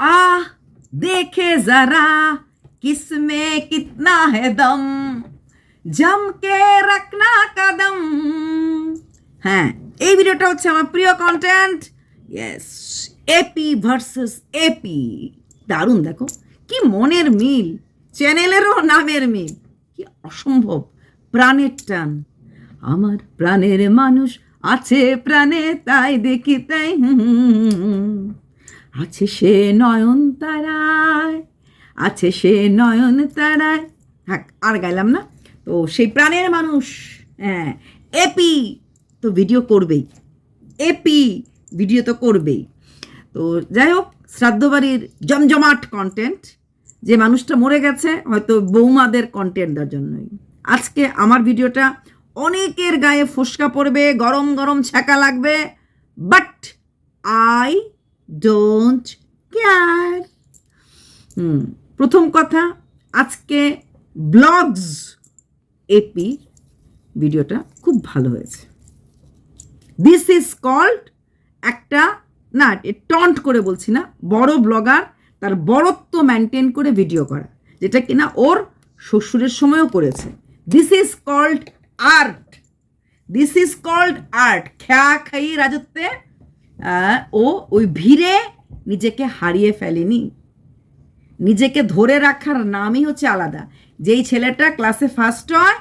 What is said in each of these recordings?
आह देखे जरा किसमें कितना है दम जम के रखना कदम। হ্যাঁ, এই ভিডিওটা হচ্ছে আমার প্রিয় content. Yes, AP versus AP. দারুণ, দেখো কি মনের মিল, চ্যানেলেরও নামের মিল, কি অসম্ভব প্রাণের টান। আমার প্রাণের মানুষ আছে প্রাণে, তাই দেখি তাই আছে সে নয়ন তারায়, আছে সে নয়ন তারায়। হ্যাঁ, আর গাইলাম না। তো সেই প্রাণের মানুষ, হ্যাঁ, এপি তো ভিডিও করবেই, এপি ভিডিও তো করবেই। তো যাই হোক, শ্রাদ্ধবাড়ির জমজমাট কন্টেন্ট, যে মানুষটা মরে গেছে হয়তো বৌমাদের কন্টেন্ট দেওয়ার জন্যই। আজকে আমার ভিডিওটা অনেকের গায়ে ফোসকা পড়বে, গরম গরম ছ্যাঁকা লাগবে, বাট আই ডোন্ট কেয়ার। প্রথম কথা, আজকে ব্লগস এপি ভিডিওটা খুব ভালো হয়েছে। দিস ইজ কল্ড একটা, না টন্ট করে বলছি না, বড় ব্লগার তার বড়ত্ব মেনটেন করে ভিডিও করা, যেটা কিনা ওর শ্বশুরের সময়ও করেছে। This is called art, this is called art. খাই রাজত্বে ও ওই ভিড়ে নিজেকে হারিয়ে ফেলেনি, নিজেকে ধরে রাখার নামই হচ্ছে আলাদা। যেই ছেলেটা ক্লাসে ফার্স্ট হয়,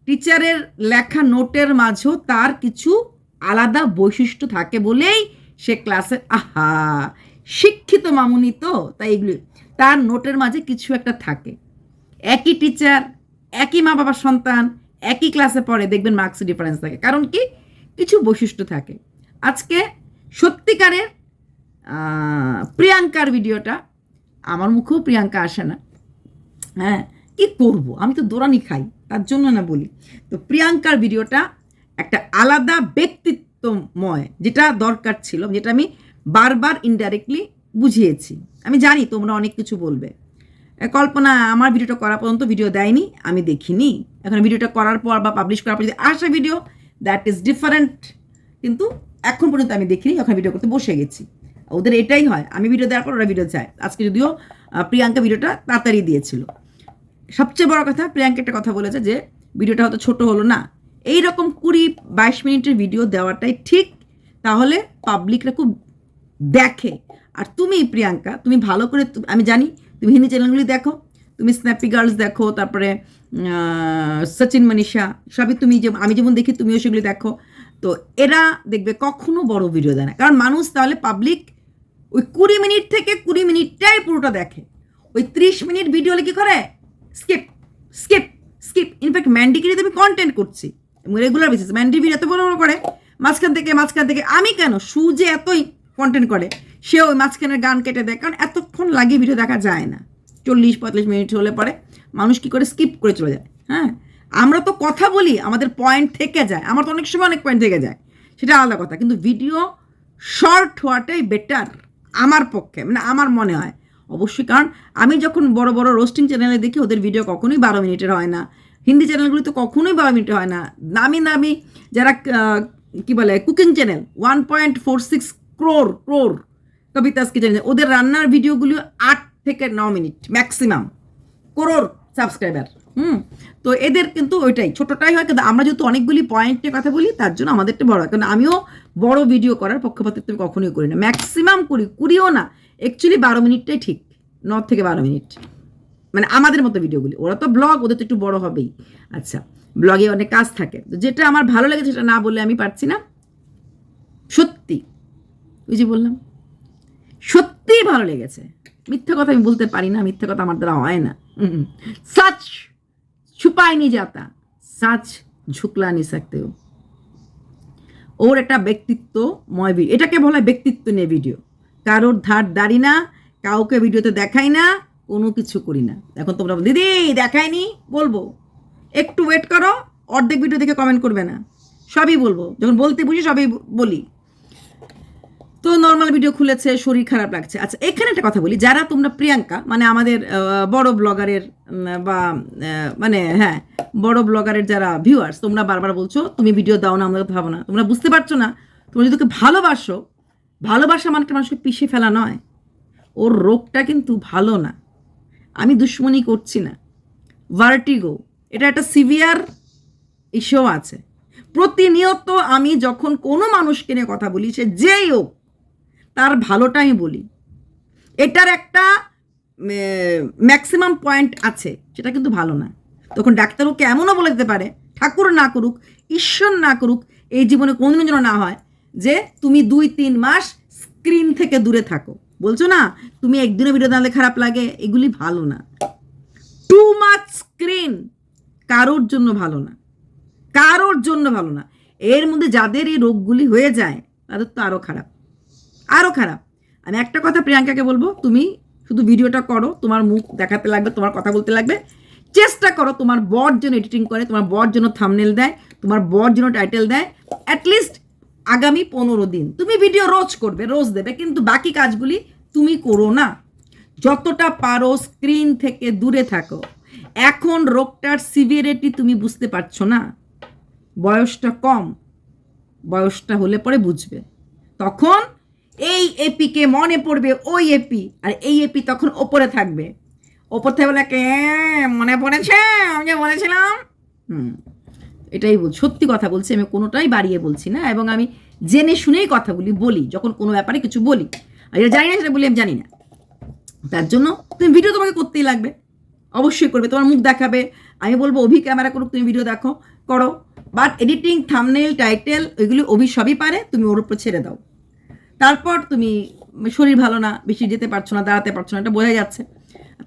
টিচারের লেখা নোটের মাঝেও তার কিছু আলাদা বৈশিষ্ট্য থাকে বলেই সে ক্লাসে, আহা শিক্ষিত মামুনি তো, তাই এগুলি তার নোটের মাঝে কিছু একটা থাকে। একই টিচার, একই মা বাবার সন্তান, একই ক্লাসে পড়ে, দেখবেন মার্কসে ডিফারেন্স থাকে। কারণ কি, কিছু বৈশিষ্ট্য থাকে। আজকে সত্যিকারের প্রিয়াঙ্কার ভিডিওটা, আমার মুখেও প্রিয়াঙ্কা আসে না, হ্যাঁ কি করবো, আমি তো দৌড়ানি খাই, তার জন্য না বলি। তো প্রিয়াঙ্কার ভিডিওটা একটা আলাদা ব্যক্তিত্বময়, যেটা দরকার ছিল, যেটা আমি বারবার ইনডাইরেক্টলি বুঝিয়েছি। আমি জানি তোমরা অনেক কিছু বলবে, কল্পনা আমার ভিডিওটা করা পর্যন্ত ভিডিও দেয়নি, আমি দেখিনি, এখন ভিডিওটা করার পর বা পাবলিশ করার পর যদি আসে ভিডিও, দ্যাট ইজ ডিফারেন্ট। কিন্তু এখন পর্যন্ত আমি দেখিনি, যখন ভিডিও করতে বসে গেছি। ওদের এটাই হয়, আমি ভিডিও দেওয়ার পর ওরা ভিডিও চায়। আজকে যদিও প্রিয়াঙ্কা ভিডিওটা তাড়াতাড়ি দিয়েছিল। সবচেয়ে বড় কথা, প্রিয়াঙ্কা একটা কথা বলেছে যে ভিডিওটা হয়তো ছোট হলো না, এইরকম 20-22 মিনিটের ভিডিও দেওয়াটাই ঠিক, তাহলে পাবলিকরা খুব দেখে। আর তুমি প্রিয়াঙ্কা, তুমি ভালো করে, আমি জানি তুমি হিন্দি চ্যানেলগুলি দেখো, তুমি স্ন্যাপি গার্লস দেখো, তারপরে সচিন মনীষা, সবই তুমি, যে আমি যেমন দেখি তুমিও সেগুলি দেখো। তো এরা দেখবে কখনো বড় ভিডিও দেয় না, কারণ মানুষ তাহলে পাবলিক ওই 20 মিনিট থেকে 20 মিনিটটাই পুরোটা দেখে। ওই 30 মিনিট ভিডিও হলে কী করে, স্কিপ স্কিপ স্কিপ। ইনফ্যাক্ট ম্যান্ডিকে নিয়ে আমি কন্টেন্ট করছি রেগুলার বেসিস, ম্যান্ডি ভিডিও এত বড় বড় করে, মাঝখান থেকে আমি কেন, সু যে এতই কন্টেন্ট করে, সে ওই মাঝখানের গান কেটে দেয়, কারণ এতক্ষণ লাগিয়ে ভিডিও দেখা যায় না। 40-45 মিনিট হলে পরে মানুষ কী করে স্কিপ করে চলে যায়। হ্যাঁ, আমরা তো কথা বলি, আমাদের পয়েন্ট থেকে যায়, আমার তো অনেক সময় অনেক পয়েন্ট থেকে যায়, সেটা আলাদা কথা, কিন্তু ভিডিও শর্ট হওয়াটাই বেটার আমার পক্ষে, মানে আমার মনে হয় অবশ্যই। কারণ আমি যখন বড় বড় রোস্টিং চ্যানেলে দেখি, ওদের ভিডিও কখনোই 12 মিনিটের হয় না, হিন্দি চ্যানেলগুলি তো কখনোই 12 মিনিটের হয় না। নামি নামি যারা কি বলে কুকিং চ্যানেল, 1.46 ক্রোর কবিতাস কিচেন, ওদের রান্নার ভিডিওগুলো 8 থেকে 9 মিনিট ম্যাক্সিমাম, করোর সাবস্ক্রাইবার। তো এদের কিন্তু ওইটাই ছোটোটাই হয়, কিন্তু আমরা যেহেতু অনেকগুলি পয়েন্ট নিয়ে কথা বলি, তার জন্য আমাদেরটা বড় হয়। কারণ আমিও বড় ভিডিও করার পক্ষপাতিত্ব কখনোই করি না, ম্যাক্সিমাম কুড়িও না, অ্যাকচুয়ালি 12 মিনিটটাই ঠিক, 9 থেকে 12 মিনিট, মানে আমাদের মতো ভিডিওগুলি। ওরা তো ব্লগ, ওদের তো একটু বড় হবেই। আচ্ছা, ব্লগে অনেক কাজ থাকে, তো যেটা আমার ভালো লেগেছে সেটা না বললে আমি পারছি না। সত্যি ওই যে বললাম, সত্যিই ভালো লেগেছে, মিথ্যা কথা আমি বলতে পারি না, মিথ্যা কথা আমার দ্বারা হয় না। সচ ছুপাই নি যাতা, সচ ঝুকলা নি सकते हो। ওর একটা ব্যক্তিত্বময় ভিডিও, এটাকে বলা হয় ব্যক্তিত্ব নিয়ে ভিডিও। কারোর ধার দাঁড়ি না, কাউকে ভিডিওতে দেখাই না, কোনো কিছু করি না। এখন তোমরা দিদি দেখায়নি, বলবো একটু ওয়েট করো, অর্ধেক ভিডিও দেখে কমেন্ট করবে না, সবই বলবো, যখন বলতে বুঝি সবই বলি। তো নর্মাল ভিডিও খুলেছে, শরীর খারাপ লাগছে। আচ্ছা, এখানে একটা কথা বলি, যারা তোমরা প্রিয়াঙ্কা, মানে আমাদের বড় ব্লগারের বা মানে হ্যাঁ বড় ব্লগারের যারা ভিউয়ার্স, তোমরা বারবার বলছো তুমি ভিডিও দাও না, আমরা ভাবো না, তোমরা বুঝতে পারছো না। তোমরা যদি ভালোবাসো, ভালোবাসা মানে মানুষকে পিষে ফেলা নয়, ওর রোগটা কিন্তু ভালো না, আমি দুশ্মনী করছি না। ভার্টিগো এটা একটা সিভিয়ার ইস্যু আছে। প্রতিনিয়ত আমি যখন কোনো মানুষকে নিয়ে কথা বলি, সে যেই হোক, তার ভালোটা আমি বলি। এটার একটা ম্যাক্সিমাম পয়েন্ট আছে, সেটা কিন্তু ভালো না। তখন ডাক্তারকে এমনও বলে দিতে পারে, ঠাকুর না করুক, ঈশ্বর না করুক, এই জীবনে কোনোদিনও যেন না হয় যে তুমি 2-3 মাস স্ক্রিন থেকে দূরে থাকো। বলছো না তুমি একদিনও ভিডিও দাঁড়ালে খারাপ লাগে, এগুলি ভালো না। টু মাচ স্ক্রিন কারোর জন্য ভালো না, কারোর জন্য ভালো না। এর মধ্যে যাদের এই রোগগুলি হয়ে যায় তাদের তো আরও খারাপ, আরও খারাপ। আমি একটা কথা প্রিয়াঙ্কাকে বলবো, তুমি শুধু ভিডিওটা করো, তোমার মুখ দেখাতে লাগবে, তোমার কথা বলতে লাগবে, চেষ্টা করো তোমার বর যেন এডিটিং করে, তোমার বর যেন থাম্বনেল দেয়, তোমার বর যেন টাইটেল দেয়। অ্যাটলিস্ট আগামী 15 দিন তুমি ভিডিও রোজ করবে, রোজ দেবে, কিন্তু বাকি কাজগুলি তুমি করো না। যতটা পারো স্ক্রিন থেকে দূরে থাকো। এখন রোগটার সিভিয়ারিটি তুমি বুঝতে পারছো না, বয়সটা কম, বয়সটা হলে পরে বুঝবে। তখন এই এপিকে মনে পড়বে ওই এপি, আর এই এপি তখন ওপরে থাকবে, ওপর থেকে বলে মনে পড়েছে আমি যে বলেছিলাম। এটাই বল, সত্যি কথা বলছি, আমি কোনোটাই বাড়িয়ে বলছি না, এবং আমি জেনে শুনেই কথাগুলি বলি যখন কোনো ব্যাপারে কিছু বলি। আর যেটা জানি না সেটা বলি আমি জানি না, তার জন্য তুমি ভিডিও তোমাকে করতেই লাগবে, অবশ্যই করবে, তোমার মুখ দেখাবে। আমি বলবো অভি ক্যামেরা করুক, তুমি ভিডিও দেখো, করো, বাট এডিটিং, থাম্বনেল, টাইটেল ওইগুলি অভি সবই পারে, তুমি ওর উপর ছেড়ে দাও। তারপর তুমি শরীর ভালো না, বেশি যেতে পারছো না, দাঁড়াতে পারছো না, এটা বোঝা যাচ্ছে।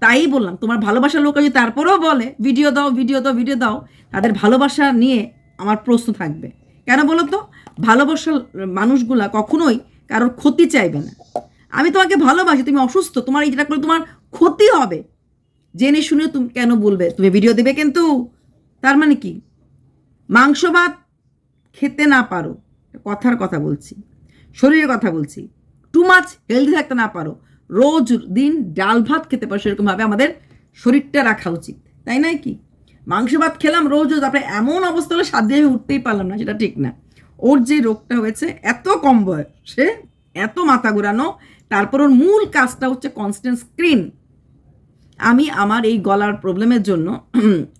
তাই বললাম, তোমার ভালোবাসার লোক যদি তারপরেও বলে ভিডিও দাও, ভিডিও দাও, ভিডিও দাও, তাদের ভালোবাসা নিয়ে আমার প্রশ্ন থাকবে। কেন বলো তো? ভালোবাসার মানুষগুলা কখনোই কারোর ক্ষতি চাইবে না। আমি তোমাকে ভালোবাসি, তুমি অসুস্থ, তোমার এই যেটা করে তোমার ক্ষতি হবে, জেনে শুনে তুমি কেন বলবে তুমি ভিডিও দেবে? কিন্তু তার মানে কি? মাংস ভাত খেতে না পারো, কথার কথা বলছি, শরীরের কথা বলছি, টু মাছ হেলদি থাকতে না পারো, রোজ দিন ডাল ভাত খেতে পারো, সেরকমভাবে আমাদের শরীরটা রাখা উচিত, তাই নয় কি? মাংস ভাত খেলাম রোজ রোজ, তারপরে এমন অবস্থা হলো 7 দিন আমি উঠতেই পারলাম না, সেটা ঠিক না। ওর যে রোগটা হয়েছে, এত কম বয়সে এত মাথা ঘোরানো, তারপর ওর মূল কাজটা হচ্ছে কনস্ট্যান্ট স্ক্রিন। আমি আমার এই গলার প্রবলেমের জন্য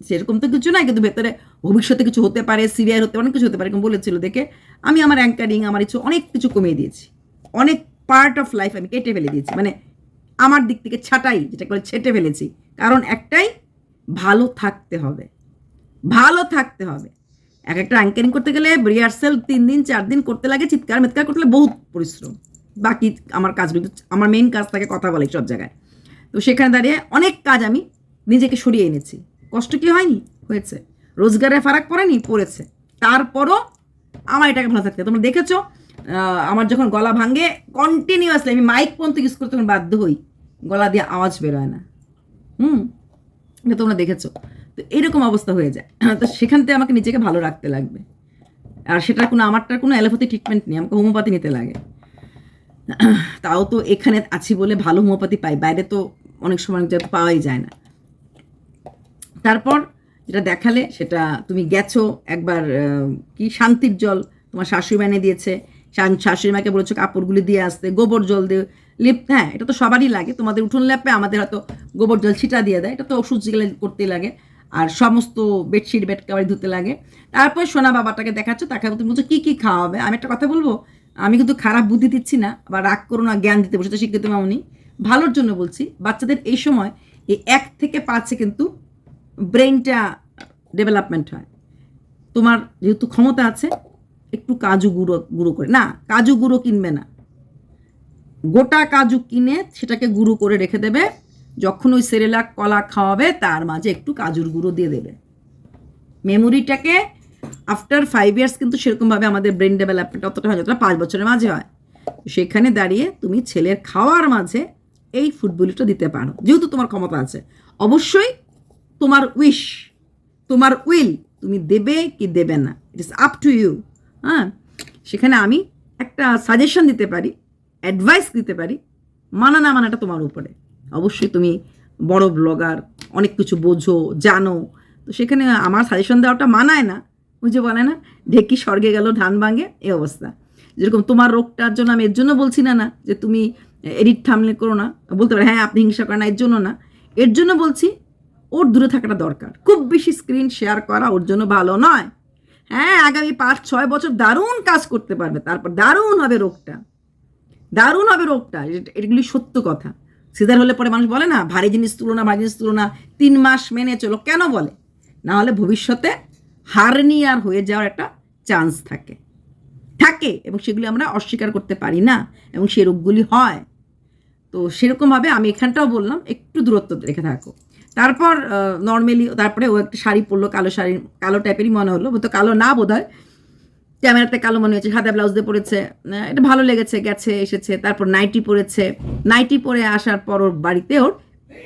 সেরকম তো কিছু নাই, কিন্তু ভেতরে ভবিষ্যতে কিছু হতে পারে, সিভিয়ার হতে পারে, অনেক কিছু হতে পারে, এরকম বলেছিল দেখে আমি আমার অ্যাঙ্কারিং, আমার ইচ্ছু অনেক কিছু কমিয়ে দিয়েছি, অনেক পার্ট অফ লাইফ আমি কেটে ফেলে দিয়েছি, মানে আমার দিক থেকে ছাঁটাই, যেটা করে ছেটে ফেলেছি। কারণ একটাই, ভালো থাকতে হবে, ভালো থাকতে হবে। এক একটা অ্যাঙ্কারিং করতে গেলে রিহার্সেল 3 দিন 4 দিন করতে লাগে, চিৎকার মেৎকার করতে গেলে বহুত পরিশ্রম। বাকি আমার কাজগুলো, আমার মেইন কাজ থাকে কথা বলে সব জায়গায়। তো সেখানে দাঁড়িয়ে অনেক কাজ আমি নিজেকে সরিয়ে এনেছি। কষ্ট কি হয়নি? হয়েছে। রোজগারে ফারাক পড়েনি? পড়েছে। তারপরও আমার এটাকে ভালো থাকতে, তোমরা দেখেছো আমার যখন গলা ভাঙে কন্টিনিউয়াসলি আমি মাইক পর্যন্ত ইউজ করতে তখন বাধ্য হই, গলা দিয়ে আওয়াজ বেরোয় না। এটা তোমরা দেখেছো। তো এইরকম অবস্থা হয়ে যায়। তো সেখান থেকে আমাকে নিজেকে ভালো রাখতে লাগবে। আর সেটার কোনো, আমারটার কোনো অ্যালোপ্যাথি ট্রিটমেন্ট নেই, আমাকে হোমিওপ্যাথি নিতে লাগে। তাও তো এখানে আছি বলে ভালো হোমিওপ্যাথি পাই, বাইরে তো অনেক সময় যেহেতু পাওয়াই যায় না। তারপর যেটা দেখালে সেটা তুমি গেছো একবার, কি শান্তির জল তোমার শাশুড়ি এনে দিয়েছে, শাশুড়ি মাকে বলেছো কাপড়গুলি দিয়ে আসতে, গোবর জল দিয়ে লিপ, হ্যাঁ এটা তো সবারই লাগে, তোমাদের উঠোন ল্যাপে, আমাদের হয়তো গোবর জল ছিটা দিয়ে দেয়, এটা তো ওষুধ গেলে করতেই লাগে। আর সমস্ত বেডশিট বেড কাভার ধুতে লাগে। তারপর সোনা বাবাটাকে দেখাচ্ছ, তাকে তুমি বলছো কী কী খাওয়া হবে। আমি একটা কথা বলবো, আমি কিন্তু খারাপ বুদ্ধি দিচ্ছি না, বা রাগ করো না, জ্ঞান দিতে বসে তো শিক্ষিত মামনি, ভালোর জন্য বলছি। বাচ্চাদের এই সময় এই 1 থেকে 5 কিন্তু ব্রেনটা ডেভেলপমেন্ট হয়। তোমার যেহেতু ক্ষমতা আছে, একটু কাজু গুঁড়ো করে, না কাজু গুঁড়ো কিনবে না, গোটা কাজু কিনে সেটাকে গুঁড়ো করে রেখে দেবে, যখন ওই সেরেলাক কলা খাওয়াবে তার মাঝে একটু কাজুর গুঁড়ো দিয়ে দেবে। মেমোরিটাকে আফটার 5 ইয়ার্স কিন্তু সেরকমভাবে আমাদের ব্রেন ডেভেলপমেন্ট অতটা হয় যতটা 5 বছরের মাঝে হয়। সেখানে দাঁড়িয়ে তুমি ছেলের খাওয়ার মাঝে এই ফুডগুলিটা দিতে পারো, যেহেতু তোমার ক্ষমতা আছে। অবশ্যই তোমার উইশ, তোমার উইল, তুমি দেবে কি দেবে না, ইট ইস আপ টু ইউ। হ্যাঁ, সেখানে আমি একটা সাজেশন দিতে পারি, অ্যাডভাইস দিতে পারি, মানা না মানাটা তোমার উপরে। অবশ্যই তুমি বড় ব্লগার, অনেক কিছু বোঝো, জানো, তো সেখানে আমার সাজেশন দেওয়াটা মানায় না, বুঝে বলে না ঢেকি স্বর্গে গেল ধান ভাঙে, এই অবস্থা। যেরকম তোমার রোগটার জন্য আমি এর জন্য বলছি না যে তুমি এডিট থামলে করো না, বলতে পারে হ্যাঁ আপনি হিংসা করেন না, এর জন্য না, এর জন্য বলছি ওর দূরে থাকাটা দরকার। খুব বেশি স্ক্রিন শেয়ার করা ওর জন্য ভালো নয়। হ্যাঁ আগামী 5-6 বছর দারুণ কাজ করতে পারবে, তারপর দারুণ হবে রোগটা, দারুণ হবে রোগটা, এগুলি সত্য কথা। সিজার হলে পরে মানুষ বলে না ভারী জিনিস ভারী জিনিস 3 মাস মেনে চলো, কেন বলে? না হলে ভবিষ্যতে হার্নিয়ার হয়ে যাওয়ার একটা চান্স থাকে এবং সেগুলি আমরা অস্বীকার করতে পারি না এবং সেই রোগগুলি হয়। তো সেরকমভাবে আমি এখানটাও বললাম একটু দূরত্ব রেখে থাকো। তারপর নর্মালি তারপরে ও একটা শাড়ি পরলো, কালো শাড়ি, কালো টাইপেরই মনে হলো, তো কালো না বোধ হয়, ক্যামেরাতে কালো মনে হয়েছে, সাদা ব্লাউজ দিয়ে পরেছে, এটা ভালো লেগেছে, গেছে এসেছে। তারপর নাইটি পরেছে, নাইটি পরে আসার পর ওর বাড়িতে ওর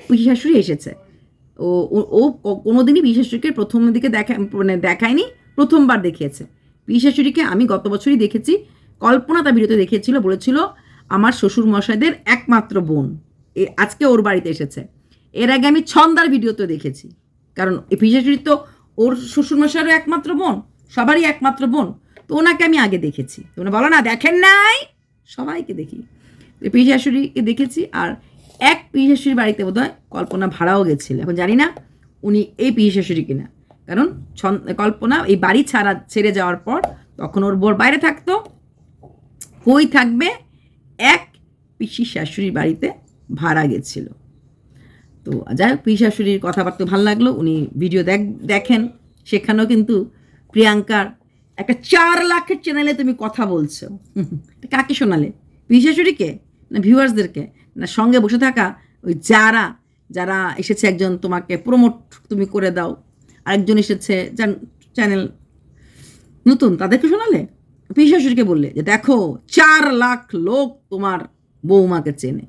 পিসি শাশুড়ি এসেছে। ও কোনোদিনই পিসি শাশুড়িকে প্রথম দিকে দেখায়নি, প্রথমবার দেখিয়েছে। পিসি শাশুড়িকে আমি গত বছরই দেখেছি, কল্পনা তার ভিডিওতে দেখিয়েছিল, বলেছিল আমার শ্বশুর মশাইদের একমাত্র বোন, আজকে ওর বাড়িতে এসেছে। এর আগে আমি ছন্দার ভিডিওতে দেখেছি, কারণ এই পিসি শাশুড়ি তো ওর শ্বশুর মশাইয়েরও একমাত্র বোন, সবারই একমাত্র বোন, তো ওনাকে আমি আগে দেখেছি। তোমরা বলো না দেখেন নাই, সবাইকে দেখি। পিসি শাশুড়িকে দেখেছি, আর এক পিসি শাশুড়ির বাড়িতে বোধহয় কল্পনা ভাড়াও গেছিল, এখন জানি না উনি এই পিসি শাশুড়ি কিনা, কারণ কল্পনা এই বাড়ি ছেড়ে যাওয়ার পর তখন ওর বোর বাইরে থাকতো, কই থাকবে, এক পিসি শাশুড়ির বাড়িতে ভাড়া গেছিল। তো যাই হোক, পিসি শাশুড়ির কথাবার্তা ভালো লাগলো, উনি ভিডিও দেখেন, সেখানেও কিন্তু প্রিয়াঙ্কার একটা 4 লাখের চ্যানেলে তুমি কথা বলছো, কাকে শোনালে? পিসি শাশুড়িকে না ভিউয়ার্সদেরকে, না সঙ্গে বসে থাকা ওই যারা এসেছে, একজন তোমাকে প্রমোট তুমি করে দাও, আরেকজন এসেছে চ্যানেল নতুন, তাদেরকে শোনালে? পিসি শাশুড়িকে বললে যে দেখো 4 লাখ লোক তোমার বৌমাকে চেনে,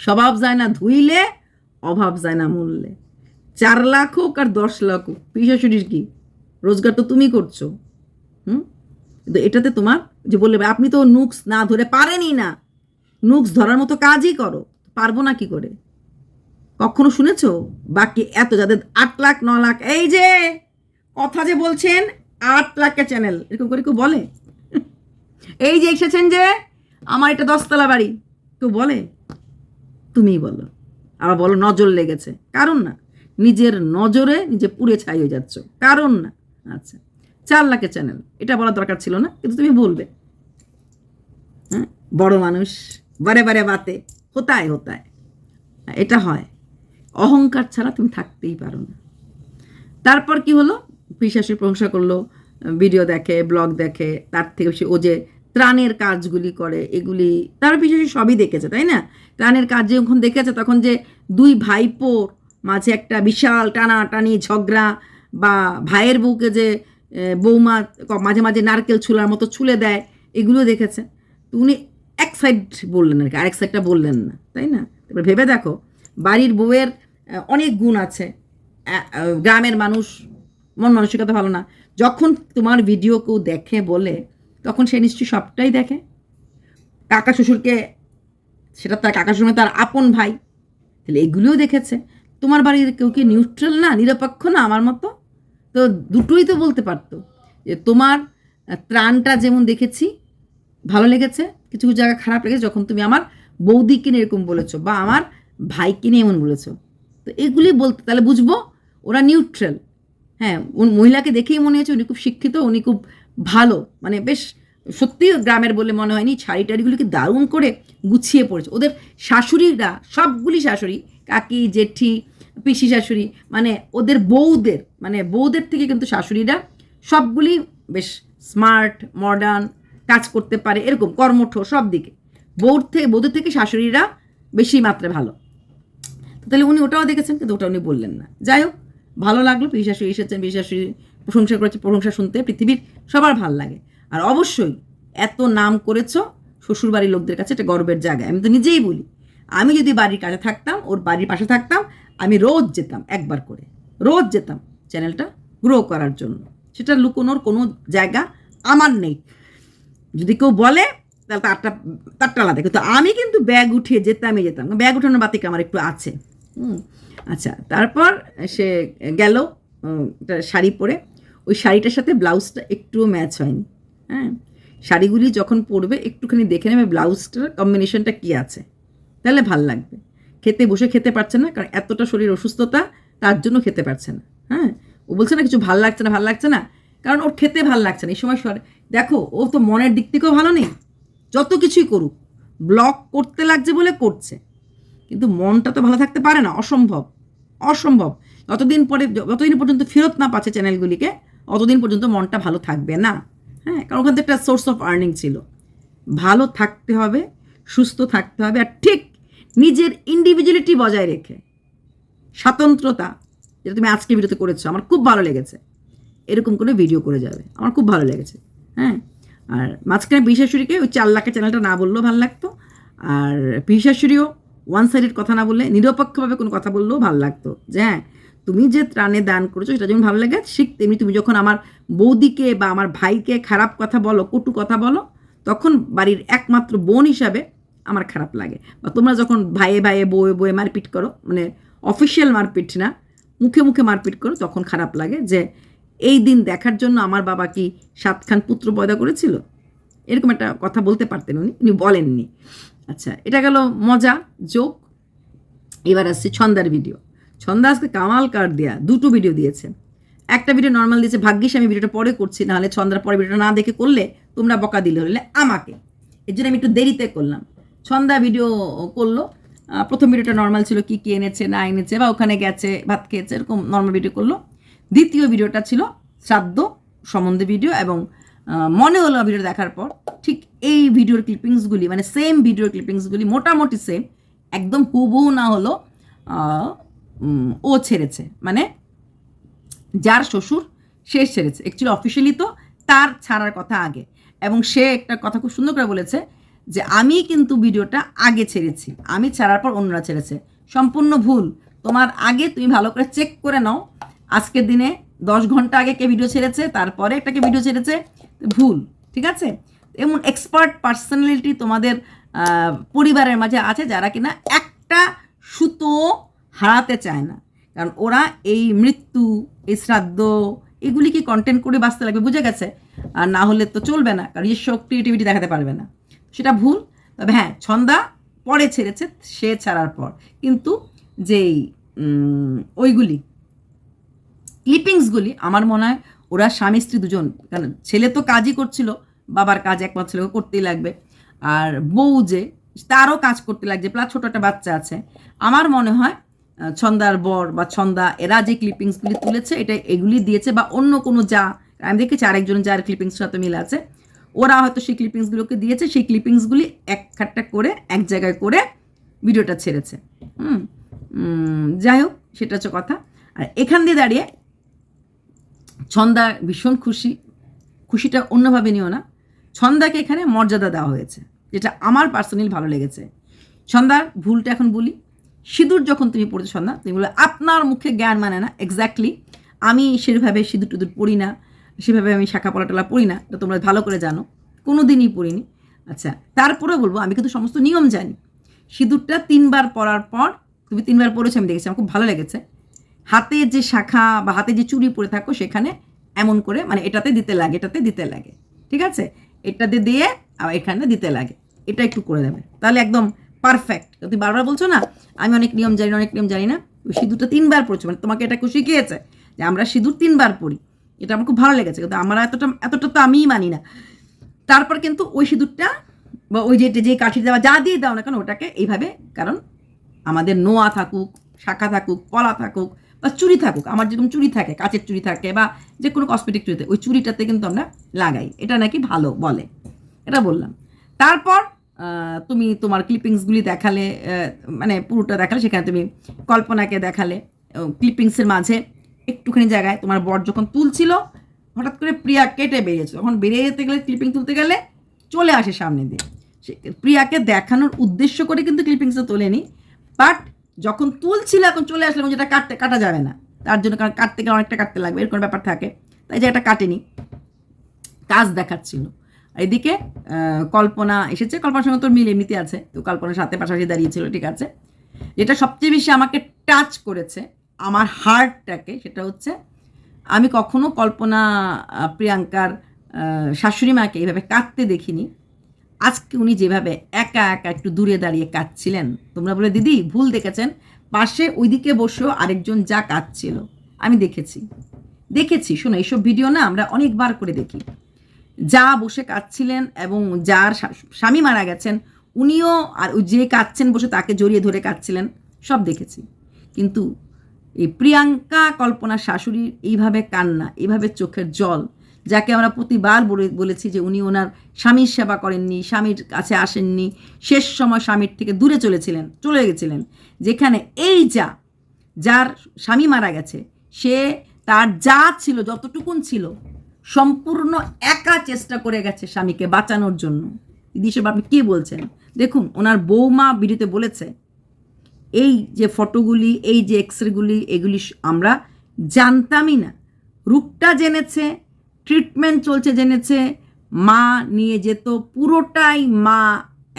স্বভাব যায় না ধুইলে, অভাব যায় না মূল্যে। 4 লাখ হোক আর 10 লাখ হোক, পিসি শাশুড়ির কি রোজগার তো তুমি করছো। কিন্তু এটাতে তোমার যে বললে আপনি তো নুকস না ধরে পারেনই না, নুকস ধরার মতো কাজই করো, পারবো না কি করে? কখনো শুনেছো? বাকি এত যাদের 8 লাখ 9 লাখ, এই যে কথা যে বলছেন 8 লাখের চ্যানেল, এরকম করে কেউ বলে? এই যে এসেছেন যে আমার এটা 10 তলা বাড়ি, কেউ বলে? তুমিই বলো, আবার বলো নজর লেগেছে, কারণ না নিজের নজরে নিজে পুড়ে ছাই হয়ে যাচ্ছ, কারণ না। আচ্ছা 4 লাখের চ্যানেল, এটা বলার দরকার ছিল না, কিন্তু তুমি বলবে। হ্যাঁ বড় মানুষ বারে বারে বাতে হতায়, এটা হয়, অহংকার ছাড়া তুমি থাকতেই পারো না। তারপর কি হলো, পিসি শাশুড়ি প্রশংসা করলো, ভিডিও দেখে, ব্লগ দেখে, তার থেকে ও যে ত্রাণের কাজগুলি করে, এগুলি তার পিসি শাশুড়ি সবই দেখেছে, তাই না? ত্রাণের কাজ যখন দেখেছে, তখন যে 2 ভাইপোর মাঝে একটা বিশাল টানাটানি ঝগড়া, বা ভাইয়ের বউকে যে বৌমা মাঝে মাঝে নারকেল ছুলার মতো ছুলে দেয়, এগুলো দেখেছে। তো উনি এক সাইড বললেন আর কি, আরেক সাইডটা বললেন না, তাই না? তারপর ভেবে দেখো, বাড়ির বউয়ের অনেক গুণ আছে, গ্রামের মানুষ মন মানসিকতা ভালো না, যখন তোমার ভিডিও কেউ দেখে বলে, তখন সে নিশ্চয়ই সবটাই দেখে। কাকা শ্বশুরকে, সেটা তার কাকা শ্বশুর তার আপন ভাই, তাহলে এগুলোও দেখেছে। তোমার বাড়ির কেউ কি নিউট্রাল না, নিরপেক্ষ না আমার মতো? তো দুটোই তো বলতে পারতো, যে তোমার ত্রাণটা যেমন দেখেছি ভালো লেগেছে, কিছু কিছু জায়গা খারাপ লেগেছে যখন তুমি আমার বৌদিকে নিয়ে এরকম বলেছো, বা আমার ভাইকে নিয়ে এমন বলেছো। তো এগুলি বলতে, তাহলে বুঝবো ওরা নিউট্রাল। হ্যাঁ মহিলাকে দেখেই মনে হয়েছে উনি খুব শিক্ষিত, উনি খুব ভালো, মানে বেশ সত্যিই গ্রামের বলে মনে হয়নি, শাড়ি টাড়িগুলিকে দারুণ করে গুছিয়ে পড়েছে। ওদের শাশুড়িরা, সবগুলি শাশুড়ি, কাকি জেঠি পিসি শাশুড়ি, মানে ওদের বউদের থেকে কিন্তু শাশুড়িরা সবগুলি বেশ স্মার্ট, মডার্ন, কাজ করতে পারে, এরকম কর্মঠ সব দিকে। বউদের থেকে শাশুড়িরা বেশি মাত্রায় ভালো। তাহলে উনি ওটাও দেখেছেন, কিন্তু ওটা উনি বললেন না। যাই হোক, ভালো লাগলো, পিসি শাশুড়ি এসেছেন, পিসি শাশুড়ি প্রশংসা করেছে, প্রশংসা শুনতে পৃথিবীর সবার ভালো লাগে। আর অবশ্যই এত নাম করেছো শ্বশুরবাড়ির লোকদের কাছে, এটা গর্বের জায়গায়। আমি তো নিজেই বলি, আমি যদি বাড়ির কাছে থাকতাম, ওর বাড়ির পাশে থাকতাম, আমি রোজ যেতাম, একবার করে রোজ যেতাম চ্যানেলটা গ্রো করার জন্য। সেটা লুকোনোর কোনো জায়গা আমার নেই। যদি কেউ বলে তাহলে তারটা আলাদা, কিন্তু আমি কিন্তু ব্যাগ উঠিয়ে যেতাম, ব্যাগ উঠানোর বাতিক আমার একটু আছে। আচ্ছা, তারপর সে গেল শাড়ি পরে, ওই শাড়িটার সাথে ব্লাউজটা একটুও ম্যাচ হয়নি। হ্যাঁ শাড়িগুলি যখন পরবে একটুখানি দেখে নেবে ব্লাউজটার কম্বিনেশনটা কী আছে, তাহলে ভাল লাগবে। খেতে বসে খেতে পারছে না, কারণ এতটা শরীর অসুস্থতা, তার জন্য খেতে পারছে না। হ্যাঁ, ও বলছে না কিছু ভাল লাগছে না, ভাল লাগছে না, কারণ ওর খেতে ভাল লাগছে না এই সময়। দেখো, ও তো মনের দিক থেকেও ভালো নেই, যত কিছুই করুক, ব্লগ করতে লাগছে বলে করছে, কিন্তু মনটা তো ভালো থাকতে পারে না, অসম্ভব অসম্ভব। যতদিন পর্যন্ত ফেরত না পাচ্ছে চ্যানেলগুলিকে, অতদিন পর্যন্ত মনটা ভালো থাকবে না। হ্যাঁ, কারণ ওখান থেকে একটা সোর্স অফ আর্নিং ছিল। ভালো থাকতে হবে, সুস্থ থাকতে হবে, আর ঠিক নিজের ইন্ডিভিজুয়ালিটি বজায় রেখে, স্বাতন্ত্রতা, যেটা তুমি আজকে ভিডিওতে করেছো, আমার খুব ভালো লেগেছে। এরকম করে ভিডিও করে যাবে, আমার খুব ভালো লেগেছে। হ্যাঁ, আর মাঝখানে পিশাশুড়িকে ওই 4 লাখের চ্যানেলটা না বললেও ভালো লাগতো, আর পিশাশুড়িও ওয়ান সাইডেড কথা না বললে, নিরপেক্ষভাবে কোনো কথা বললেও ভালো লাগতো, যে হ্যাঁ তুমি যে ত্রাণে দান করেছো সেটা যেমন ভালো লাগে, ঠিক তেমনি তুমি যখন আমার বৌদিকে বা আমার ভাইকে খারাপ কথা বলো, কটু কথা বলো, তখন বাড়ির একমাত্র বোন হিসাবে আমার খারাপ লাগে। বা তোমরা যখন ভাইয়ে ভাইয়ে বয়ে বয়ে মারপিট করো, মানে অফিসিয়াল মারপিট না, মুখে মুখে মারপিট করো, তখন খারাপ লাগে যে এই দিন দেখার জন্য আমার বাবা কি 7 খান পুত্র পয়দা করেছিল, এরকম একটা কথা বলতে পারতেন উনি বলেননি। আচ্ছা, এটা গেল মজা জোক। এবার আসছে ছন্দার ভিডিও। ছন্দা আজকে কামাল কার্ড দেয়া 2টো ভিডিও দিয়েছে। একটা ভিডিও নর্মাল দিয়েছে, ভাগ্যিস আমি ভিডিওটা পরে করছি, নাহলে ছন্দার পরে ভিডিওটা না দেখে করলে তোমরা বকা দিলে হলে আমাকে, এর জন্য আমি একটু দেরিতে করলাম। ছন্দা ভিডিও করলো, প্রথম ভিডিওটা নর্মাল ছিল, কী কী এনেছে না এনেছে বা ওখানে গেছে ভাত খেয়েছে, এরকম নর্মাল ভিডিও করলো। দ্বিতীয় ভিডিওটা ছিল শ্রাদ্ধ সম্বন্ধে ভিডিও, এবং মনে হলো ভিডিও দেখার পর ঠিক এই ভিডিওর ক্লিপিংসগুলি, মানে সেম ভিডিওর ক্লিপিংসগুলি মোটামুটি সেম, একদম হুবহু না হলো ও ছেড়েছে, মানে যার শ্বশুর সে ছেড়েছে। অ্যাকচুয়ালি অফিসিয়ালি তো তার ছাড়ার কথা আগে, এবং সে একটা কথা খুব সুন্দর করে বলেছে যে আমি কিন্তু ভিডিওটা আগে ছেড়েছি, আমি ছাড়ার পর অন্যরা ছেড়েছে। সম্পূর্ণ ভুল। তোমার আগে তুমি ভালো করে চেক করে নাও, আজকের দিনে 10 ঘন্টা আগে কে ভিডিও ছেড়েছে, তারপরে একটাকে ভিডিও ছেড়েছে, ভুল। ঠিক আছে, এমন এক্সপার্ট পার্সোনালিটি তোমাদের পরিবারের মাঝে আছে যারা কিনা একটা সুতো হারাতে চায় না, কারণ ওরা এই মৃত্যু, এই শ্রাদ্ধ, এগুলিকে কন্টেন্ট করে বাঁচতে লাগবে, বুঝে গেছে। আর না হলে তো চলবে না, কারণ নিজস্ব ক্রিয়েটিভিটি দেখাতে পারবে না, সেটা ভুল। তবে হ্যাঁ, ছন্দা পরে ছেড়েছে, সে ছাড়ার পর, কিন্তু যেই ওইগুলি ক্লিপিংসগুলি আমার মনে হয় ওরা স্বামী স্ত্রী দুজন, কারণ ছেলে তো কাজই করছিল, বাবার কাজ একমাত্র ছেলেকে করতেই লাগবে, আর বউ যে তারও কাজ করতে লাগছে, প্লাস ছোটো একটা বাচ্চা আছে। আমার মনে হয় ছন্দার বর বা ছন্দা এরা যে ক্লিপিংসগুলি তুলেছে, এটা এগুলি দিয়েছে, বা অন্য কোনো যা, আমি দেখেছি আরেকজন যার ক্লিপিংসের সাথে মিল আছে, ওরা হয়তো সেই ক্লিপিংসগুলোকে দিয়েছে, সেই ক্লিপিংসগুলি এক খাট্টা করে এক জায়গায় করে ভিডিওটা ছেড়েছে। যাই হোক, সেটা হচ্ছে কথা। আর এখান দিয়ে দাঁড়িয়ে ছন্দা ভীষণ খুশিটা অন্যভাবে নিও না, ছন্দাকে এখানে মর্যাদা দেওয়া হয়েছে, যেটা আমার পার্সোনালি ভালো লেগেছে। ছন্দার ভুলটা এখন বলি, সিঁদুর যখন তুমি পড়েছো ছন্দা, তুমি বলে আপনার মুখে জ্ঞান মানে না, এক্স্যাক্টলি আমি সেভাবে সিঁদুর টিঁদুর পড়ি না, সেভাবে আমি শাখা পলাটলা পড়ি না, এটা তোমরা ভালো করে জানো, কোনো দিনই পড়িনি। আচ্ছা, তারপরেও বলবো আমি কিন্তু সমস্ত নিয়ম জানি। সিঁদুরটা 3 বার পরার পর, তুমি 3 বার পরেছো আমি দেখেছি, আমার খুব ভালো লেগেছে। হাতে যে শাখা বা হাতে যে চুড়ি পরে থাকো সেখানে এমন করে, মানে এটাতে দিতে লাগে, এটাতে দিতে লাগে, ঠিক আছে, এটাতে দিয়ে আবার এখানে দিতে লাগে, এটা একটু করে দেবে, তাহলে একদম পারফেক্ট। তুমি বারবার বলছো না আমি অনেক নিয়ম জানি না, অনেক নিয়ম জানি না, ওই সিঁদুরটা 3 বার পড়ছো, মানে তোমাকে এটা খুশি শিখিয়েছে যে আমরা সিঁদুর 3 বার পড়ি, এটা আমার খুব ভালো লেগেছে, কিন্তু আমরা এতটা তো আমিই মানি না। তারপর কিন্তু ওই সিঁদুরটা বা ওই যে কাঠি দেওয়া যা দিয়ে দাও না কেন ওটাকে এইভাবে, কারণ আমাদের নোয়া থাকুক, শাখা থাকুক, পলা থাকুক বা চুড়ি থাকুক, আমার যেরকম চুড়ি থাকে, কাচের চুড়ি থাকে বা যে কোনো কসমেটিক চুড়িতে, ওই চুড়িটাতে কিন্তু আমরা লাগাই, এটা নাকি ভালো বলে, এটা বললাম। তারপর তুমি তোমার ক্লিপিংসগুলি দেখালে, মানে পুরোটা দেখালে, সেখানে তুমি কল্পনাকে দেখালে, ক্লিপিংসের মাঝে একটুখানি জায়গায় তোমার বর যখন তুলছিল, হঠাৎ করে প্রিয়া কেটে বেরিয়েছে, তখন বেরিয়ে যেতে গেলে, ক্লিপিং তুলতে গেলে চলে আসে সামনে দিয়ে, প্রিয়াকে দেখানোর উদ্দেশ্য করে কিন্তু ক্লিপিংসটা তোলেনি, বাট যখন তুলছিল এখন চলে আসলে, যেটা কাটা যাবে না, তার জন্য, কারণ কাটতে গেলে অনেকটা কাটতে লাগবে, এরকম ব্যাপার থাকে, তাই যে এটা কাটেনি, কাজ দেখাচ্ছিল। এদিকে কল্পনা এসেছে, কল্পনার সঙ্গে তোর মিল এমনিতে আছে, তো কল্পনার সাথে পাশাপাশি দাঁড়িয়েছিল, ঠিক আছে। যেটা সবচেয়ে বেশি আমাকে টাচ করেছে আমার হার্টটাকে, সেটা হচ্ছে আমি কখনো কল্পনা প্রিয়াঙ্কার শাশুড়ি মাকে এইভাবে কাঁদতে দেখিনি। আজকে উনি যেভাবে একা একা একটু দূরে দাঁড়িয়ে কাঁদছিলেন, তোমরা বলে দিদি ভুল দেখেছেন, পাশে ওইদিকে বসেও আরেকজন যা কাঁদছিল আমি দেখেছি। শোনো, এইসব ভিডিও না আমরা অনেকবার করে দেখি। যা বসে কাঁদছিলেন এবং যার স্বামী মারা গেছেন উনিও, আর যে কাঁদছেন বসে তাকে জড়িয়ে ধরে কাঁদছিলেন, সব দেখেছি। কিন্তু এই প্রিয়াঙ্কা কল্পনার শাশুড়ির এইভাবে কান্না, এইভাবে চোখের জল, যাকে আমরা প্রতিবার বলেছি যে উনি ওনার স্বামীর সেবা করেননি, স্বামীর কাছে আসেননি, শেষ সময় স্বামীর থেকে দূরে চলে গেছিলেন, যেখানে এই যার স্বামী মারা গেছে সে তার যা ছিল, যতটুকুন ছিল, সম্পূর্ণ একা চেষ্টা করে গেছে স্বামীকে বাঁচানোর জন্য। দিদি সব আপনি কী বলছেন? দেখুন, ওনার বৌমা ভিডিওতে বলেছে এই যে ফটোগুলি, এই যে এক্সরেগুলি, এগুলি আমরা জানতামই না। রূপটা জেনেছে, ট্রিটমেন্ট চলছে জেনেছে, মা নিয়ে যেত, পুরোটাই মা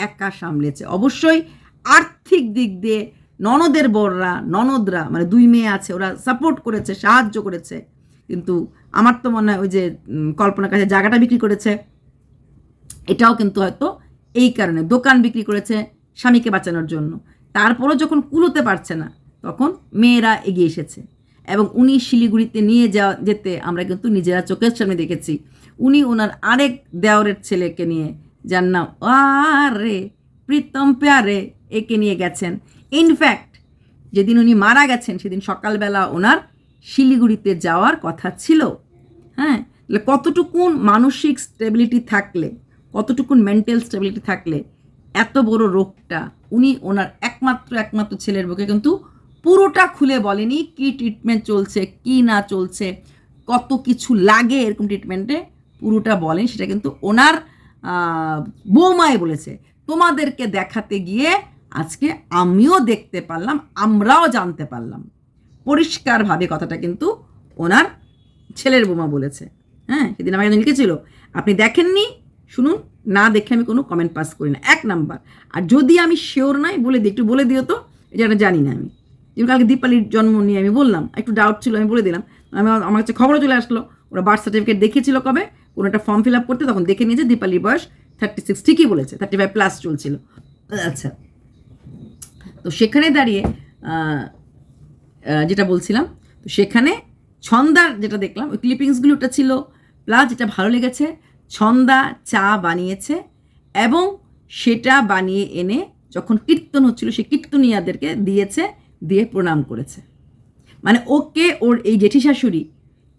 একা সামলেছে। অবশ্যই আর্থিক দিক দিয়ে ননদরা মানে 2 মেয়ে আছে, ওরা সাপোর্ট করেছে, সাহায্য করেছে। কিন্তু আমার তো মনে হয় ওই যে কল্পনার কাছে জায়গাটা বিক্রি করেছে, এটাও কিন্তু হয়তো এই কারণে। দোকান বিক্রি করেছে স্বামীকে বাঁচানোর জন্য। তারপরও যখন কুলোতে পারছে না তখন মেয়েরা এগিয়ে এসেছে এবং উনি শিলিগুড়িতে নিয়ে যেতে আমরা কিন্তু নিজেরা চোখের সামনে দেখেছি। উনি ওনার আরেক দেওরের ছেলেকে নিয়ে, যার নাম আরে প্রীতম প্যারে, একে নিয়ে গেছেন। ইনফ্যাক্ট যেদিন উনি মারা গেছেন সেদিন সকালবেলা ওনার শিলিগুড়িতে যাওয়ার কথা ছিল। হ্যাঁ, কতটুকুন মানসিক স্টেবিলিটি থাকলে, কতটুকুন মেন্টাল স্টেবিলিটি থাকলে এত বড় রোগটা উনি ওনার একমাত্র ছেলের বুকে কিন্তু পুরোটা খুলে বলেনি। কি ট্রিটমেন্ট চলছে, কি না চলছে, কত কিছু লাগে এরকম ট্রিটমেন্টে, পুরোটা বলেন। সেটা কিন্তু ওনার বৌমাই বলেছে। তোমাদেরকে দেখাতে গিয়ে আজকে আমিও দেখতে পারলাম, আমরাও জানতে পারলাম পরিষ্কারভাবে। কথাটা কিন্তু ওনার ছেলের বৌমা বলেছে। হ্যাঁ, সেদিন আমাকে লিখেছিল, আপনি দেখেননি, শুনুন, না দেখে আমি কোনো কমেন্ট পাস করি না, 1 নাম্বার। আর যদি আমি শিওর নাই বলে দিই, একটু বলে দিও তো, এটা জানি না আমি। যেমন কালকে দীপালির জন্ম নিয়ে আমি বললাম, একটু ডাউট ছিল, আমি বলে দিলাম। আমার কাছে খবরও চলে আসলো, ওরা বার্থ সার্টিফিকেট দেখিয়েছিল কবে, কোনো একটা ফর্ম ফিল আপ করতে, তখন দেখে নিয়েছে দীপালির বয়স 36, ঠিকই বলেছে, 35+ চলছিল। আচ্ছা, তো সেখানে দাঁড়িয়ে যেটা বলছিলাম, তো সেখানে ছন্দার যেটা দেখলাম ওই ক্লিপিংসগুলো ওটা ছিল। প্লাস যেটা ভালো লেগেছে, ছন্দা চা বানিয়েছে এবং সেটা বানিয়ে এনে যখন কীর্তন হচ্ছিল সেই কীর্তনিয়াদেরকে দিয়েছে, দিয়ে প্রণাম করেছে। মানে ওকে ওর এই জেঠি শাশুড়ি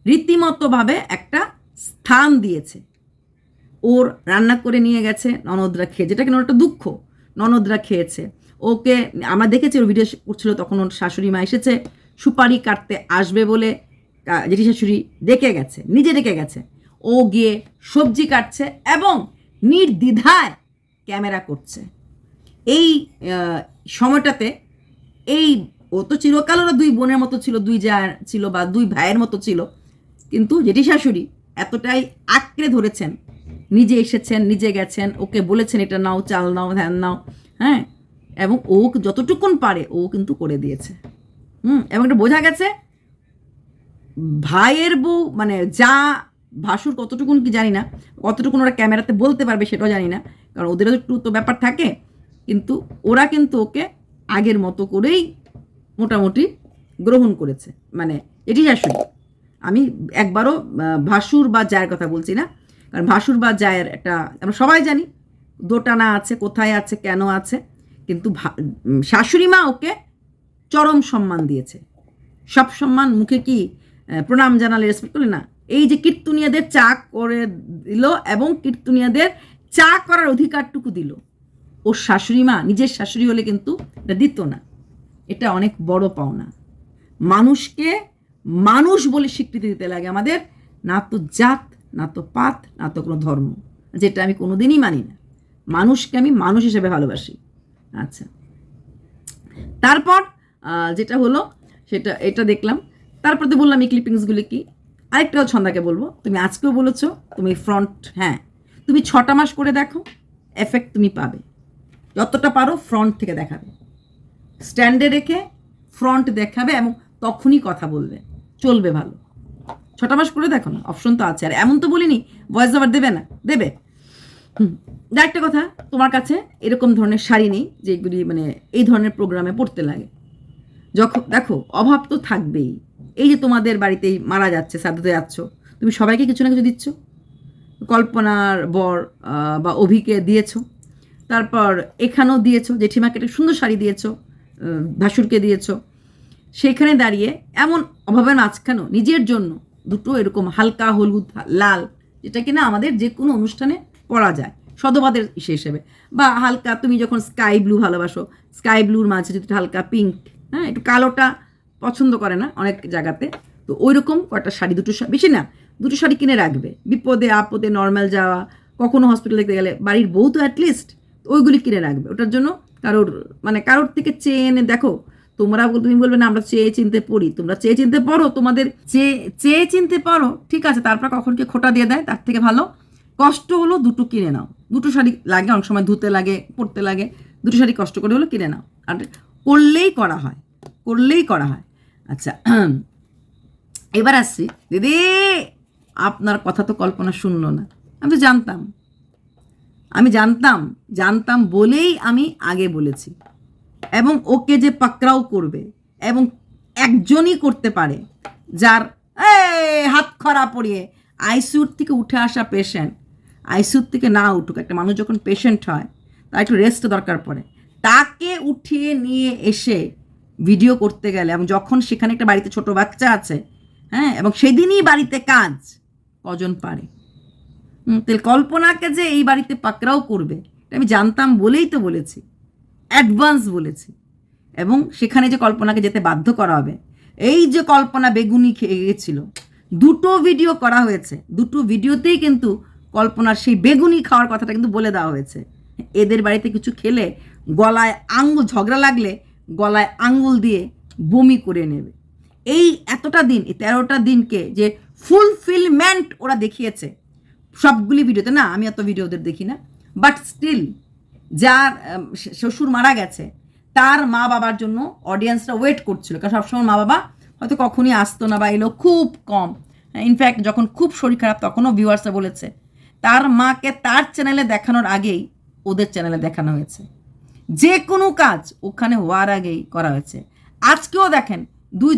রীতিমতোভাবে একটা স্থান দিয়েছে। ওর রান্না করে নিয়ে গেছে, ননদরা খেয়ে, যেটা কিনা একটা দুঃখ, ননদরা খেয়েছে। ওকে আমরা দেখেছি, ওর ভিডিও করছিল, তখন ওর শাশুড়ি মা এসেছে সুপারি কাটতে আসবে বলে, জেঠি শাশুড়ি নিজে ডেকে গেছে। ও গিয়ে সবজি কাটছে এবং নির্দ্বিধায় ক্যামেরা করছে। এই সময়টাতে ও তো চিরকাল ওরা 2 বোনের মতো ছিল, 2 যা ছিল বা 2 ভাইয়ের মতো ছিল, কিন্তু জেঠি শাশুড়ি এতটাই আঁকড়ে ধরেছেন, নিজে এসেছেন, নিজে গেছেন, ওকে বলেছেন এটা নাও, চাল নাও, ধ্যান নাও। হ্যাঁ, এবং ও যতটুকুন পারে ও কিন্তু করে দিয়েছে। এবং এটা বোঝা গেছে ভাইয়ের বউ মানে যা ভাসুর কতটুকুন কি জানি না, কতটুকুন ওরা ক্যামেরাতে বলতে পারবে সেটাও জানি না, কারণ ওদেরও একটু তো ব্যাপার থাকে। কিন্তু ওরা কিন্তু ওকে আগের মতো করেই মোটামুটি গ্রহণ করেছে, মানে এটি শাশুড়ি। আমি একবারও ভাসুর বা জায়ের কথা বলছি না, কারণ ভাসুর বা জায়ের একটা আমরা সবাই জানি দোটানা আছে, কোথায় আছে, কেন আছে। কিন্তু শাশুড়ি মা ওকে চরম সম্মান দিয়েছে। সব সম্মান মুখে কি প্রণাম জানালে, রেসপেক্ট করলে না, এই যে কীর্তনিয়াদের চা করে দিল এবং কীর্তনিয়াদের চা করার অধিকারটুকু দিল। ওর শাশুড়ি মা নিজের শাশুড়ি হলে কিন্তু এটা দিত না। এটা অনেক বড় পাওনা। মানুষকে মানুষ বলে স্বীকৃতি দিতে লাগে আমাদের, না তো জাত, না তো পাত, না তো কোনো ধর্ম, যেটা আমি কোনোদিনই মানি না। মানুষকে আমি মানুষ হিসেবে ভালোবাসি। আচ্ছা, তারপর যেটা হলো সেটা এটা দেখলাম। তারপর তো বললাম এই ক্লিপিংসগুলি কি। আরেকটাও ছন্দাকে বলবো, তুমি আজকেও বলেছো তুমি ফ্রন্ট, হ্যাঁ তুমি 6টা মাস করে দেখো, এফেক্ট তুমি পাবে। যতটা পারো ফ্রন্ট থেকে দেখাবে, স্ট্যান্ডে রেখে ফ্রন্ট দেখাবে এবং তখনই কথা বলবে, চলবে ভালো। 6টা মাস করে দেখো না, অপশন তো আছে। আর এমন তো বলিনি ভয়েস ওভার দেবে না, দেবে। একটা কথা, তোমার কাছে এরকম ধরনের শাড়ি নেই যেগুলি মানে এই ধরনের প্রোগ্রামে পড়তে লাগে। যখন দেখো অভাব তো থাকবেই। এই যে তোমাদের বাড়িতেই মারা যাচ্ছে, সাথে যাচ্ছ, তুমি সবাইকে কিছু না কিছু দিচ্ছ। কল্পনার বর বা অভিকে দিয়েছো, তারপর এখানেও দিয়েছো, জেঠিমাকে একটা সুন্দর শাড়ি দিয়েছো, ভাসুরকে দিয়েছো। সেখানে দাঁড়িয়ে এমন অভাবের মাঝখানেও নিজের জন্য দুটো এরকম হালকা হলুদ লাল, যেটা কিনা আমাদের যে কোনো অনুষ্ঠানে পরা যায় সদবাদের হিসেবে, বা হালকা তুমি যখন স্কাই ব্লু ভালোবাসো, স্কাই ব্লুর মাঝে যদি হালকা পিঙ্ক, হ্যাঁ একটু কালোটা পছন্দ করে না অনেক জায়গাতে, তো ওই রকম কয়েকটা শাড়ি, বেশি না, দুটো শাড়ি কিনে রাখবে। বিপদে আপদে নর্মাল যাওয়া, কখনো হসপিটাল দেখতে গেলে বাড়ির বউ তো অ্যাটলিস্ট ওইগুলি কিনে রাখবে। ওটার জন্য কারোর থেকে চেয়ে এনে দেখো, তুমি বলবে না আমরা চেয়ে চিনতে পড়ি, তোমরা চেয়ে চিনতে পড়ো, তোমাদের চেয়ে চিনতে পারো, ঠিক আছে, তারপর কখন কে খোটা দিয়ে দেয়, তার থেকে ভালো কষ্ট হলো দুটো কিনে নাও। দুটো শাড়ি লাগে, অনেক সময় ধুতে লাগে, পরতে লাগে, দুটো শাড়ি কষ্ট করে হলো কিনে নাও। আর করলেই করা হয়। আচ্ছা, এবার আসছি দিদি, আপনার কথা তো কল্পনা শুনলো না। আমি তো জানতাম বলেই আমি আগে বলেছি। এবং ওকে যে পাকড়াও করবে, এবং একজনই করতে পারে, যার হাত খরা পড়িয়ে আইসিইউর থেকে উঠে আসা পেশেন্ট, আইসিইউর থেকে না উঠুক, একটা মানুষ যখন পেশেন্ট হয় তার একটু রেস্ট দরকার পড়ে, তাকে উঠিয়ে নিয়ে এসে ভিডিও করতে গেলে, এবং যখন সেখানে একটা বাড়িতে ছোট বাচ্চা আছে, হ্যাঁ, এবং সেদিনই বাড়িতে কাজ, কজন পারে? তাহলে কল্পনাকে যে এই বাড়িতে পাকড়াও করবে, আমি জানতাম বলেই তো বলেছি, অ্যাডভান্স বলেছি। এবং সেখানে যে কল্পনাকে যেতে বাধ্য করা হবে, এই যে কল্পনা বেগুনি খেয়ে গেছিল, দুটো ভিডিও করা হয়েছে, দুটো ভিডিওতেই কিন্তু কল্পনার সেই বেগুনি খাওয়ার কথাটা কিন্তু বলে দেওয়া হয়েছে। এদের বাড়িতে কিছু খেলে গলায় আঙ্গুল, ঝগড়া লাগলে গলায় আঙ্গুল দিয়ে বমি করে নেবে। এই এতটা দিন, এই 13টা দিনকে যে ফুলফিলমেন্ট ওরা দেখিয়েছে সবগুলি ভিডিওতে, না আমি এত ভিডিও ওদের দেখি না, বাট স্টিল যার শ্বশুর মারা গেছে তার মা বাবার জন্য অডিয়েন্সরা ওয়েট করছিল, কারণ সবসময় মা বাবা হয়তো কখনই আসতো না বা এলো খুব কম। ইনফ্যাক্ট যখন খুব শরীর খারাপ তখনও ভিউয়ার্সরা বলেছে তার মাকে তার চ্যানেলে দেখানোর আগেই ওদের চ্যানেলে দেখানো হয়েছে। যে কোনো কাজ ওখানে হওয়ার আগেই করা হয়েছে। আজকেও দেখেন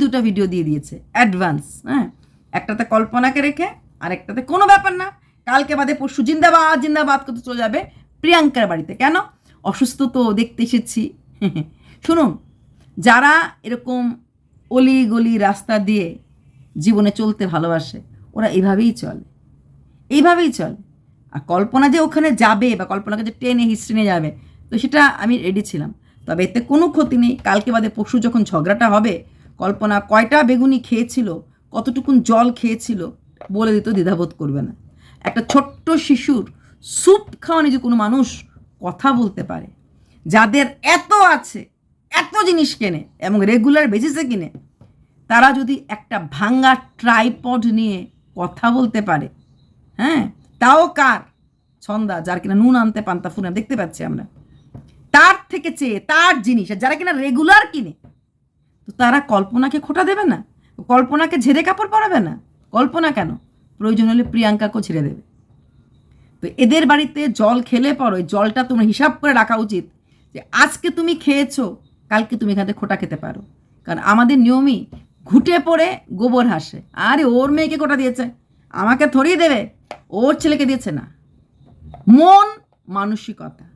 দুটা ভিডিও দিয়ে দিয়েছে অ্যাডভান্স, হ্যাঁ, একটাতে কল্পনাকে রেখে আর একটাতে কোনো ব্যাপার না, কালকে বাদে পরশু জিন্দাবাদ করতে চলে যাবে প্রিয়াঙ্কার বাড়িতে। কেন? অসুস্থ তো দেখতে এসেছি। শুনুন, যারা এরকম অলি গলি রাস্তা দিয়ে জীবনে চলতে ভালোবাসে ওরা এইভাবেই চলে। আর কল্পনা যে ওখানে যাবে বা কল্পনাকে যে টেনে হিস্ট্রি নিয়ে যাবে, তো সেটা আমি রেডি ছিলাম। তবে এতে কোনো ক্ষতি নেই, কালকে বাদে পরশু যখন ঝগড়াটা হবে, কল্পনা কয়টা বেগুনি খেয়েছিল, কতটুকুন জল খেয়েছিল বলে দিত, দ্বিধাবোধ করবে না। একটা ছোট্ট শিশুর স্যুপ খাওয়া নিয়ে যে কোনো মানুষ কথা বলতে পারে, যাদের এত আছে, এত জিনিস কেনে এবং রেগুলার বেসিসে কিনে, তারা যদি একটা ভাঙ্গা ট্রাইপড নিয়ে কথা বলতে পারে, হ্যাঁ, তাও কার? ছন্দা, যার কিনা নুন আনতে পান্তা ফুনা দেখতে পাচ্ছি আমরা, তার থেকে চেয়ে তার জিনিস, যারা কিনা রেগুলার কিনে, তো তারা কল্পনাকে খোটা দেবে না? কল্পনাকে ঝেড়ে কাপড় পরাবে না? কল্পনা কেন, প্রয়োজন হলে প্রিয়াঙ্কাকেও ছেড়ে দেবে। তো এদের বাড়িতে জল খেলে পরো, জলটা তোমার হিসাব করে রাখা উচিত যে আজকে তুমি খেয়েছো, কালকে তুমি এখানে খোটা খেতে পারো। কারণ আমাদের নিয়মই ঘুটে পড়ে গোবর হাসে। আরে ওর মেয়েকে খোটা দিয়েছে, আমাকে থরিয়ে দেবে, ওর ছেলেকে দিয়েছে না। মন মানসিকতা।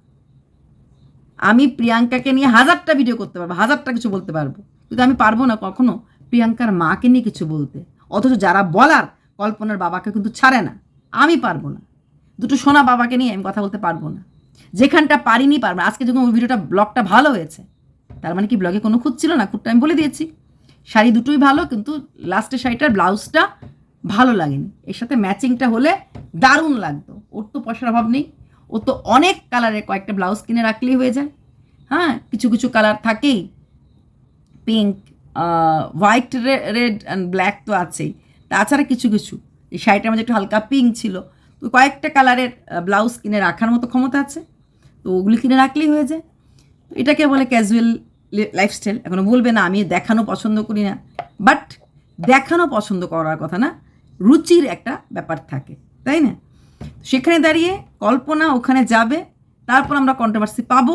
আমি প্রিয়াঙ্কাকে নিয়ে 1000টা ভিডিও করতে পারবো, 1000টা কিছু বলতে পারবো, কিন্তু আমি পারবো না কখনো প্রিয়াঙ্কার মাকে নিয়ে কিছু বলতে। অথচ যারা বলার, কল্পনার বাবাকে কিন্তু ছাড়ে না। আমি পারবো না, দুটো সোনা বাবাকে নিয়ে আমি কথা বলতে পারবো না। যেখানটা পারিনি পারবো না। আজকে যখন ওই ভিডিওটা ব্লগটা ভালো হয়েছে, তার মানে কি ব্লগে কোনো খুঁত ছিল না? খুঁতটা আমি বলে দিয়েছি। শাড়ি দুটোই ভালো, কিন্তু লাস্টের শাড়িটার ব্লাউজটা ভালো লাগেনি, এর সাথে ম্যাচিংটা হলে দারুণ লাগতো। ওর তো পয়সার অভাব নেই, ও তো অনেক কালারের কয়েকটা ব্লাউজ কিনে রাখলেই হয়ে যায়। হ্যাঁ, কিছু কিছু কালার থাকেই, pink, white, red and black তো আছেই, তাছাড়া কিছু কিছু, এই শাড়িটার মধ্যে একটু হালকা পিঙ্ক ছিল, তো কয়েকটা কালারের ব্লাউজ কিনে রাখার মতো ক্ষমতা আছে, তো ওগুলি কিনে রাখলেই হয়ে যায়। এটাকে বলে ক্যাজুয়াল লাইফস্টাইল। এখনও বলবে না আমি দেখানো পছন্দ করি না, বাট দেখানো পছন্দ করার কথা না, রুচির একটা ব্যাপার থাকে, তাই না? সেখানে দাঁড়িয়ে কল্পনা ওখানে যাবে, তারপর আমরা কন্ট্রোভার্সি পাবো।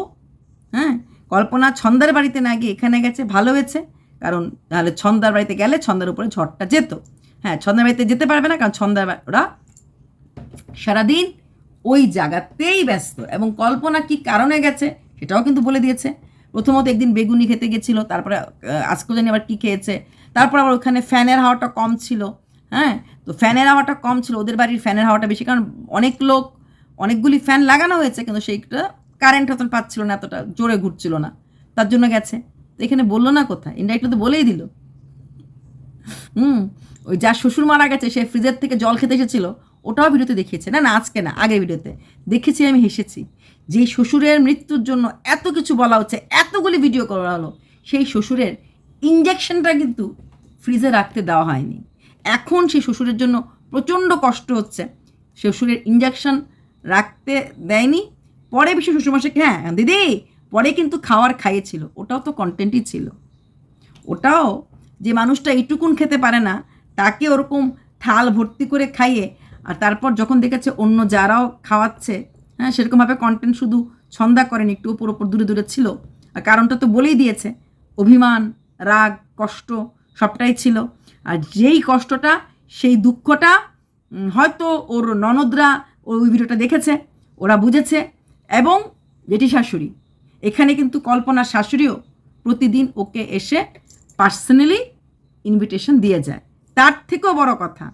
হ্যাঁ, কল্পনা ছন্দার বাড়িতে না গিয়ে এখানে গেছে, ভালো হয়েছে, কারণ তাহলে ছন্দার বাড়িতে গেলে ছন্দার উপরে ঝড়টা যেত। হ্যাঁ, ছন্দার বাড়িতে যেতে পারবে না, কারণ ছন্দার ওরা সারাদিন ওই জায়গাতেই ব্যস্ত। এবং কল্পনা কি কারণে গেছে সেটাও কিন্তু বলে দিয়েছে। প্রথমত একদিন বেগুনি খেতে গেছিলো, তারপরে আজকে জানি আবার কী খেয়েছে, তারপর আবার ওখানে ফ্যানের হাওয়াটা কম ছিল। হ্যাঁ, তো ফ্যানের হাওয়াটা কম ছিল, ওদের বাড়ির ফ্যানের হাওয়াটা বেশি, কারণ অনেকগুলি ফ্যান লাগানো হয়েছে, কিন্তু সেইটা কারেন্ট হতন পাচ্ছিল না, এতটা জোরে ঘুরছিল না, তার জন্য গেছে। তো এখানে বললো না কোথায়, ইনডাইরেক্টলি তো বলেই দিল। ওই যা শ্বশুর মারা গেছে সে ফ্রিজের থেকে জল খেতে এসেছিল, ওটাও ভিডিওতে দেখিয়েছে। না আজকে না, আগের ভিডিওতে দেখেছি, আমি হেসেছি। যে শ্বশুরের মৃত্যুর জন্য এত কিছু বলা হচ্ছে, এতগুলি ভিডিও করা হলো, সেই শ্বশুরের ইঞ্জেকশনটা কিন্তু ফ্রিজে রাখতে দেওয়া হয়নি। এখন সেই শ্বশুরের জন্য প্রচণ্ড কষ্ট হচ্ছে, শ্বশুরের ইঞ্জেকশন রাখতে দেয়নি। পরে বিশ্ব শ্বশুরমশাইকে, হ্যাঁ দিদি পরে কিন্তু খাইয়েছিল, ওটাও তো কন্টেন্টই ছিল। ওটাও যে মানুষটা এইটুকুন খেতে পারে না, তাকে ওরকম থাল ভর্তি করে খাইয়ে, আর তারপর যখন দেখেছে অন্য যারাও খাওয়াচ্ছে, হ্যাঁ সেরকমভাবে কন্টেন্ট শুধু ছন্দা করেনি, একটু ওপর দূরে দূরে ছিল। আর কারণটা তো বলেই দিয়েছে, অভিমান, রাগ, কষ্ট সবটাই ছিল। আর যেই কষ্টটা, সেই দুঃখটা হয়তো ওর ননদরা ওই ভিডিওটা দেখেছে, ওরা বুঝেছে। এবং জেঠি শাশুড়ি, এখানে কিন্তু কল্পনার শাশুড়িও প্রতিদিন ওকে এসে পার্সোনালি ইনভিটেশন দিয়ে যায়। তার থেকেও বড় কথা,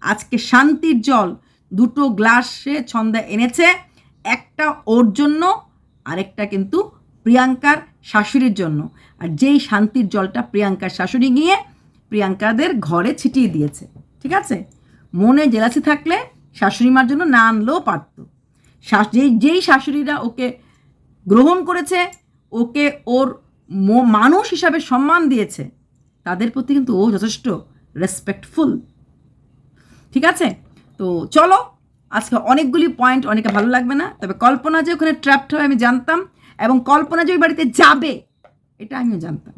আজকে শান্তির জল 2 গ্লাসে ছন্দা এনেছে, একটা ওর জন্য, আরেকটা কিন্তু প্রিয়াঙ্কার শাশুড়ির জন্য। আর যেই শান্তির জলটা প্রিয়াঙ্কার শাশুড়ি গিয়ে প্রিয়াঙ্কাদের ঘরে ছিটিয়ে দিয়েছে। ঠিক আছে, মনে জেলাসি থাকলে শাশুড়ি মার জন্য না আনলেও পারত। যেই শাশুড়িরা ওকে গ্রহণ করেছে, ওকে ওর মানুষ হিসাবে সম্মান দিয়েছে, তাদের প্রতি কিন্তু ও যথেষ্ট রেসপেক্টফুল। ঠিক আছে, তো চলো, আজকে অনেকগুলি পয়েন্ট অনেকে ভালো লাগবে না, তবে কল্পনা যে ওখানে ট্র্যাপড হবে আমি জানতাম, এবং কল্পনা যে ওই বাড়িতে যাবে এটা আমিও জানতাম।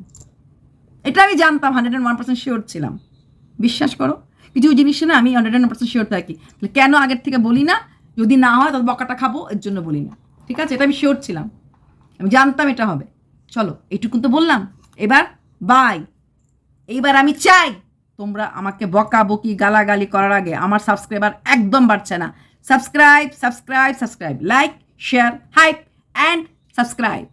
এটা আমি জানতাম, 101% শিওর ছিলাম। বিশ্বাস করো, কিছু জিনিসে না আমি 101% শিওর থাকি। তাহলে কেন আগের থেকে বলি না? যদি না হয় তবে বকাটা খাবো, এর জন্য বলি না। ঠিক আছে, এটা আমি শিওর ছিলাম, আমি জানতাম এটা হবে। চলো, এইটুকুন তো বললাম, এবার বাই। এইবার আমি চাই তোমরা আমাকে বকাবকি গালাগালি করার আগে, আমার সাবস্ক্রাইবার একদম বাড়ছে না, subscribe, like, share, hype and subscribe.